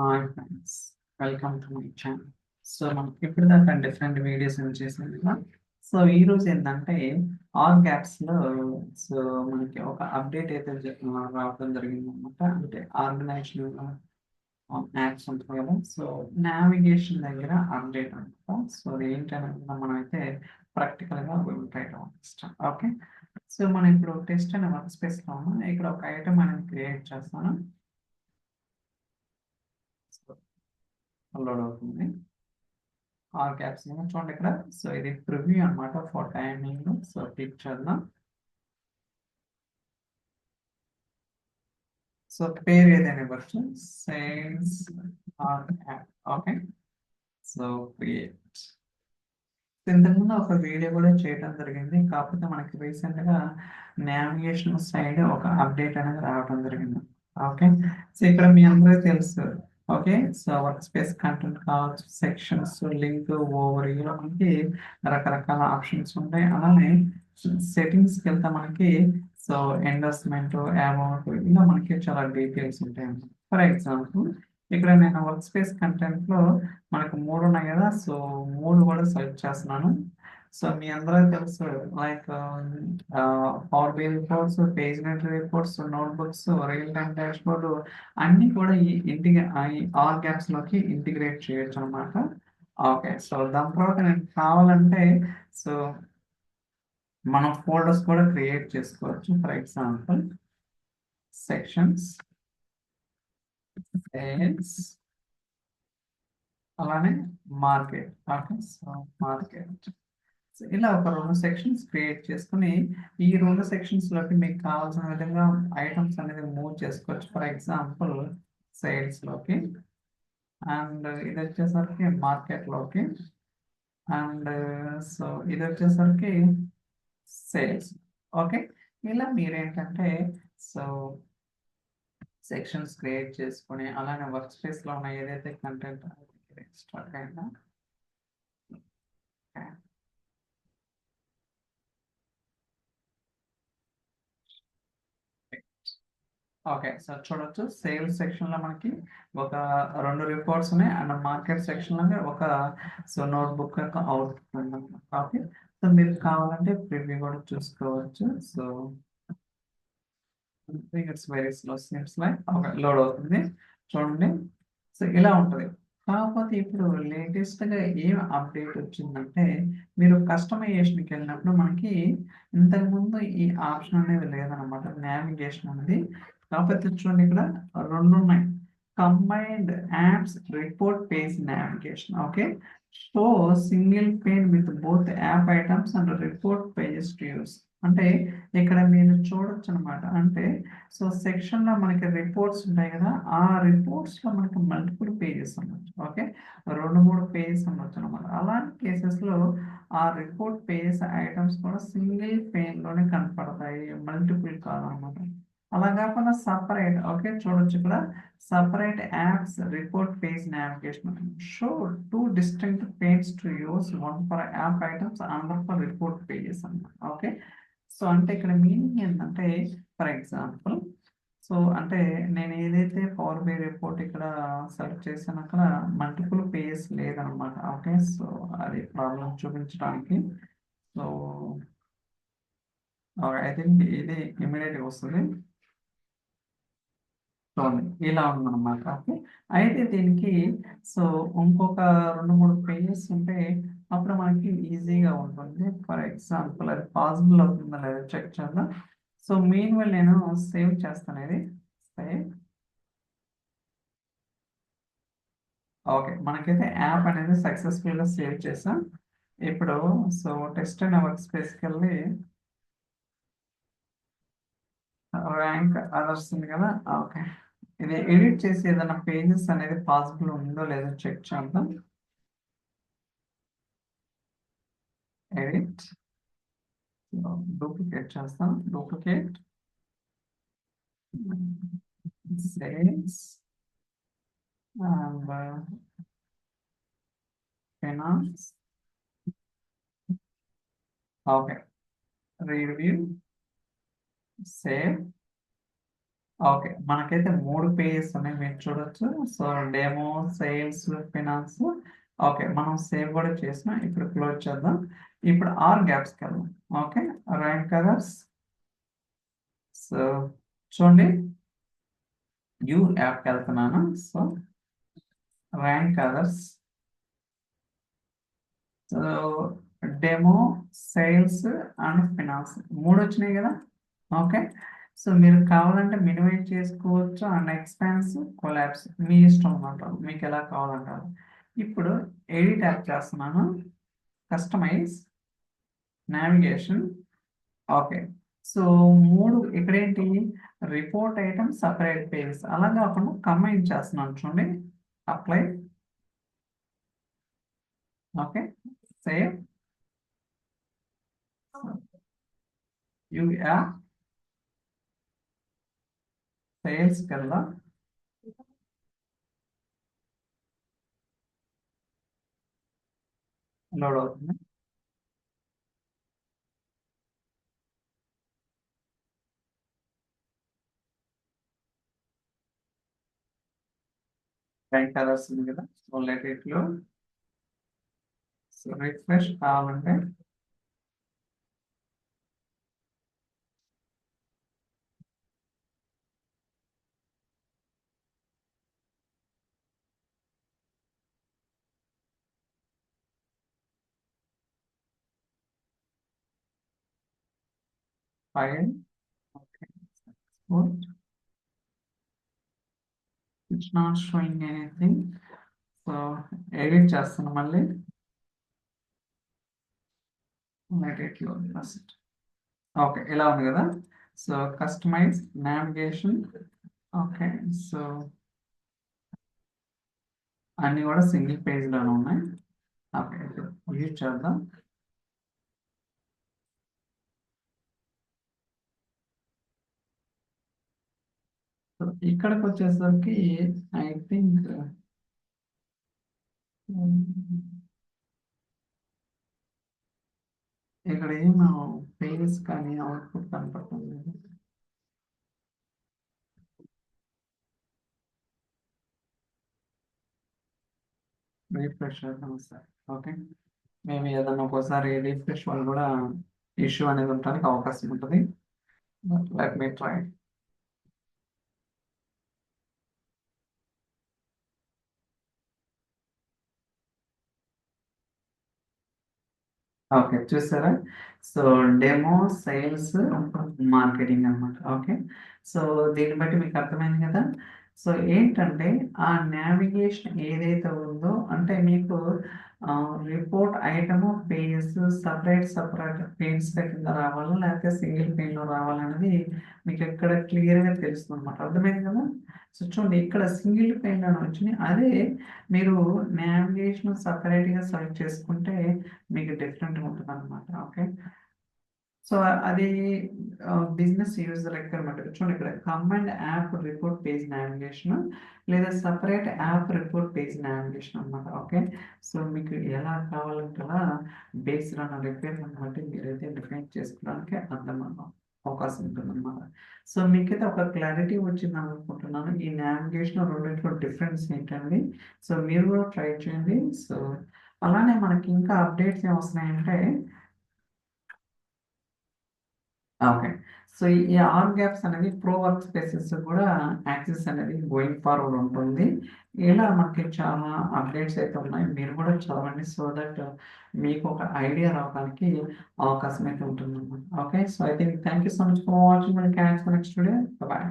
Hi friends, welcome to my channel. So మనకి ఇప్పుడు దాకా డిఫరెంట్ వీడియోస్ ఏం చేసాం కదా. సో ఈ రోజు ఏంటంటే ఆల్ గ్యాప్స్లో సో మనకి ఒక అప్డేట్ అయితే రావడం జరిగింది అనమాట. అంటే ఆర్గనైజేషన్ యాప్స్ ఉంటాయి కదా. సో నావిగేషన్ దగ్గర అప్డేట్ అనమాట. సో ఏంటనేది మనం అయితే ప్రాక్టికల్గా ఉంటాయి ఇష్టం. ఓకే, సో మనం ఇప్పుడు టెస్ట్ అనే వర్క్ స్పేస్లో ఉన్నాం. ఇక్కడ ఒక ఐటమ్ అనేది క్రియేట్ చేస్తాను. లోడ్ అవుతుంది. ఆల్ క్యాప్స్ చూడండి ఇక్కడ. సో ఇది ప్రివ్యూ అన్నమాట ఫర్ టైమింగ్. సో క్లిక్ చేద్దాం. సో పేరు ఏదైనా ఇవ్వచ్చు, sales or app. Okay, so create. ఇంతకుముందు ఒక వీడియో కూడా చేయడం జరిగింది, కాకపోతే మనకి రీసెంట్ గా నావిగేషన్ సైడ్ ఒక అప్డేట్ అనేది రావడం జరిగింది. ఓకే, సో ఇక్కడ మీ అందరికీ తెలుసు. Okay, so work space content కావచ్చు, సెక్షన్స్, లింక్, ఓవర్, ఇలా మనకి రకరకాల ఆప్షన్స్ ఉంటాయి. అలానే సెట్టింగ్స్కి వెళ్తే మనకి సో ఎండోర్స్మెంట్, అమౌంట్, ఇలా మనకి చాలా డీటెయిల్స్ ఉంటాయి. ఫర్ ఎగ్జాంపుల్ ఇక్కడ నేను వర్క్ స్పేస్ కంటెంట్ లో మనకు మూడు ఉన్నాయి కదా. సో మూడు కూడా సెలెక్ట్ చేస్తున్నాను. సో మీ అందరూ తెలుసు, like power BI reports, paginated reports, notebooks, real time dashboard అన్ని కూడా ఈ ఆల్ గ్యాప్స్ లోకి ఇంటిగ్రేట్ చేయొచ్చు అనమాట. ఓకే, సో దాని తర్వాత నేను కావాలంటే సో మనం ఫోల్డర్స్ కూడా క్రియేట్ చేసుకోవచ్చు. ఫర్ ఎగ్జాంపుల్ సెక్షన్స్, సేల్స్, అలానే మార్కెట్. Okay, so market. ఇలా ఒక రెండు సెక్షన్స్ క్రియేట్ చేసుకుని ఈ రెండు సెక్షన్స్ లోకి మీకు కావాల్సిన విధంగా ఐటమ్స్ అనేది మూవ్ చేసుకోవచ్చు. ఫర్ ఎగ్జాంపుల్ సేల్స్ లోకి, అండ్ ఇది వచ్చేసరికి మార్కెట్ లోకి, అండ్ సో ఇది వచ్చేసరికి సేల్స్. ఓకే, ఇలా మీరేంటంటే సో సెక్షన్స్ క్రియేట్ చేసుకుని అలానే వర్క్ స్పేస్ లో ఉన్న ఏదైతే కంటెంట్ స్టార్ట్ అయిందా. ఓకే, సో చూడొచ్చు సేల్స్ సెక్షన్ లో మనకి ఒక రెండు రిపోర్ట్స్ ఉన్నాయి, అండ్ మార్కెట్ సెక్షన్ లో ఒక సో నోట్బుక్ యొక్క అవుట్పుట్ ఉంది. ఓకే, సో మీరు కావాలంటే ప్రివ్యూ కూడా చూసుకోవచ్చు. So it's very slow, seems like okay load అవుతుంది. చూడండి, సో ఇలా ఉంటుంది. కాకపోతే ఇప్పుడు లేటెస్ట్ గా ఏం అప్డేట్ వచ్చిందంటే మీరు కస్టమైజేషన్కి వెళ్ళినప్పుడు మనకి ఇంతకు ముందు ఈ ఆప్షన్ అనేది లేదనమాట, నావిగేషన్ అనేది. కాకపోతే చూడండి ఇక్కడ రెండు ఉన్నాయి, combined apps report page navigation. Okay, so single page with both app items and report pages to use. అంటే ఇక్కడ మీరు చూడొచ్చు అనమాట. అంటే సో సెక్షన్ లో మనకి రిపోర్ట్స్ ఉంటాయి కదా, ఆ రిపోర్ట్స్ లో మనకి మల్టిపుల్ పేజెస్ ఉండొచ్చు. ఓకే, రెండు మూడు పేజెస్ ఉండొచ్చు అనమాట. అలాంటి కేసెస్ లో ఆ రిపోర్ట్ పేజెస్ ఐటమ్స్ కూడా సింగిల్ పేన్ లోనే కనపడతాయి, మల్టిపుల్ కాదనమాట. అలా కాకుండా సపరేట్. ఓకే, చూడొచ్చు ఇక్కడ separate apps report page navigation show two distinct page to use, one for app items, another for report pages అన్నమాట. ఓకే, సో అంటే ఇక్కడ మీనింగ్ ఏంటంటే ఫర్ ఎగ్జాంపుల్ సో అంటే నేను ఏదైతే పవర్ బై రిపోర్ట్ ఇక్కడ సెలెక్ట్ చేశాను అక్కడ మల్టిపుల్ పేజెస్ లేదనమాట. ఓకే, సో అది ప్రాబ్లం చూపించడానికి. సో ఐ థింక్ ఇది ఇమీడియట్గా వస్తుంది. చూడండి ఇలా ఉందన్నమాట. ఓకే, అయితే దీనికి సో ఇంకొక రెండు మూడు పేజెస్ ఉంటే అప్పుడు మనకి ఈజీగా ఉంటుంది. ఫర్ ఎగ్జాంపుల్ అది పాసిబుల్ అవుతుందా లేదా చెక్ చేద్దాం. సో మెయిన్ నేను సేవ్ చేస్తాను ఇది. సేవ్. ఓకే, మనకైతే యాప్ అనేది సక్సెస్ఫుల్గా సేవ్ చేసాం. ఇప్పుడు సో టెస్ట్ అనే వర్క్ స్పేస్కి వెళ్ళి ర్యాంక్ అదర్స్ ఉంది కదా. ఓకే, ఇది ఎడిట్ చేసి ఏదైనా పేజెస్ అనేది పాసిబుల్ ఉందో లేదో చెక్ చేద్దాం. ఎడిట్, డూప్లికేట్ చేస్తాం. Duplicate, sales and finance. Okay, review, save, okay. మనకైతే 3 పేజెస్ ఉన్నాయి మీరు చూడొచ్చు. So, demo, sales, finance. Okay. మనం సేవ్ కూడా చేసినాం. ఇప్పుడు క్లోజ్ చేద్దాం. ఇప్పుడు ఆర్ గ్యాప్స్‌కెళ్దాం. ఓకే. Rank others. సో, చూడండి యూ యాప్‌కెళ్తున్నాను. So, rank others. So, demo, sales and finance 3 వచ్చినాయి కదా! ఓకే. సో, మీరు కావాలంటే మినిమైజ్ చేసుకోవచ్చు అండ్ ఎక్స్‌పాన్స్, కొలాప్స్ మీ ఇష్టం అన్నమాట. మీకెలా కావాలంటే అలా. ఇప్పుడు ఎడిట్ యాప్ చేస్తున్నాను. Customise, navigation. ఓకే. సో, 3 ఇక్కడేంటి రిపోర్ట్ ఐటెమ్, సెపరేట్ పేజెస్ అలా కాకుండా కంబైన్ చేస్తున్నాను చూడండి. Apply. Okay. Save. You app సేల్స్‌కెళ్దాం. లోడ్ అవుతుంది. ర్యాంక్ అదర్స్ ఉంది కదా! So, let it load. So, refresh కావాలంటే file. Okay. Export. It's not showing anything. So, edit చేస్తున్నా మళ్ళీ. Let it load first. Okay. ఇలా ఉంది కదా! So, customise, navigation. Okay. So, అన్నీ కూడా సింగిల్ పేజ్‌లోనే ఉన్నాయి. ఓకే. ఇప్పుడు యూజ్ చేద్దాం. సో, ఇక్కడికొచ్చేసరికి ఐ థింక్ ఇక్కడ ఏం పేజెస్ కానీ అవుట్‌పుట్ కనపడటం లేదు. రిఫ్రెష్ చేద్దాం ఒకసారి. ఓకే. మేబీ ఏదన్నా ఒక్కోసారి రిఫ్రెష్ వల్ల కూడా ఇష్యూ అనేది ఉండడానికి అవకాశం ఉంటది. But let me try. Okay. చూసారా? సో, డెమో, సేల్స్, మార్కెటింగ్ అన్నమాట. ఓకే. సో, దీన్ని బట్టి మీకు అర్థమైంది కదా! సో, ఏంటంటే ఆ నావిగేషన్ ఏదైతే ఉందో అంటే మీకు రిపోర్ట్ ఐటము, పేజెస్ సెపరేట్ పేజ్‌ల కింద రావాలా? లేకపోతే సింగిల్ పేజ్‌లో రావాలనేది మీకు ఇక్కడ క్లియర్‌గా తెలుస్తుందన్నమాట. అర్థమైంది కదా! సో, చూడండి ఇక్కడ సింగిల్ పేజ్‌లోనే వచ్చినాయి. అదే మీరు నావిగేషన్ సెపరేట్‌గా సెలెక్ట్ చేసుకుంటే మీకు డిఫరెంట్‌గా ఉంటదనమాట. ఓకే. సో, అది బిజినెస్ యూజర్ రిక్వైర్మెంట్. చూడండి ఇక్కడ combined app report page navigation లేదా separate app report page navigation అనమాట. ఓకే. సో, మీకు ఎలా కావాలంటే అలా బేస్డ్ ఆన్ రిక్వైర్మెంట్ బట్టి మీరైతే డిఫైన్ చేసుకోవడానికి అవకాశం ఉంటుందన్నమాట. సో, మీకైతే ఒక క్లారిటీ వచ్చిందనుకుంటున్నాను. ఈ నావిగేషన్ రెండిట్లో డిఫరెన్స్ ఏంటండి? సో, మీరు కూడా ట్రై చేయండి. సో, అలానే మనకి ఇంకా అప్డేట్స్ ఏమొస్తున్నాయంటే ఓకే. సో, ఈ ఆర్ గ్యాప్స్ అనేది ప్రో వర్క్ స్పేసెస్ కూడా యాక్సెస్ అనేది గోయింగ్ ఫార్వర్డ్ ఉంటుంది. ఇలా మనకి చాలా అప్డేట్స్ అయితే ఉన్నాయి. మీరు కూడా చదవండి. సో దట్ మీకు ఒక ఐడియా రావడానికి అవకాశం అయితే ఉంటుందన్నమాట. Okay. So, I think thank you so much for watching my class next video. By.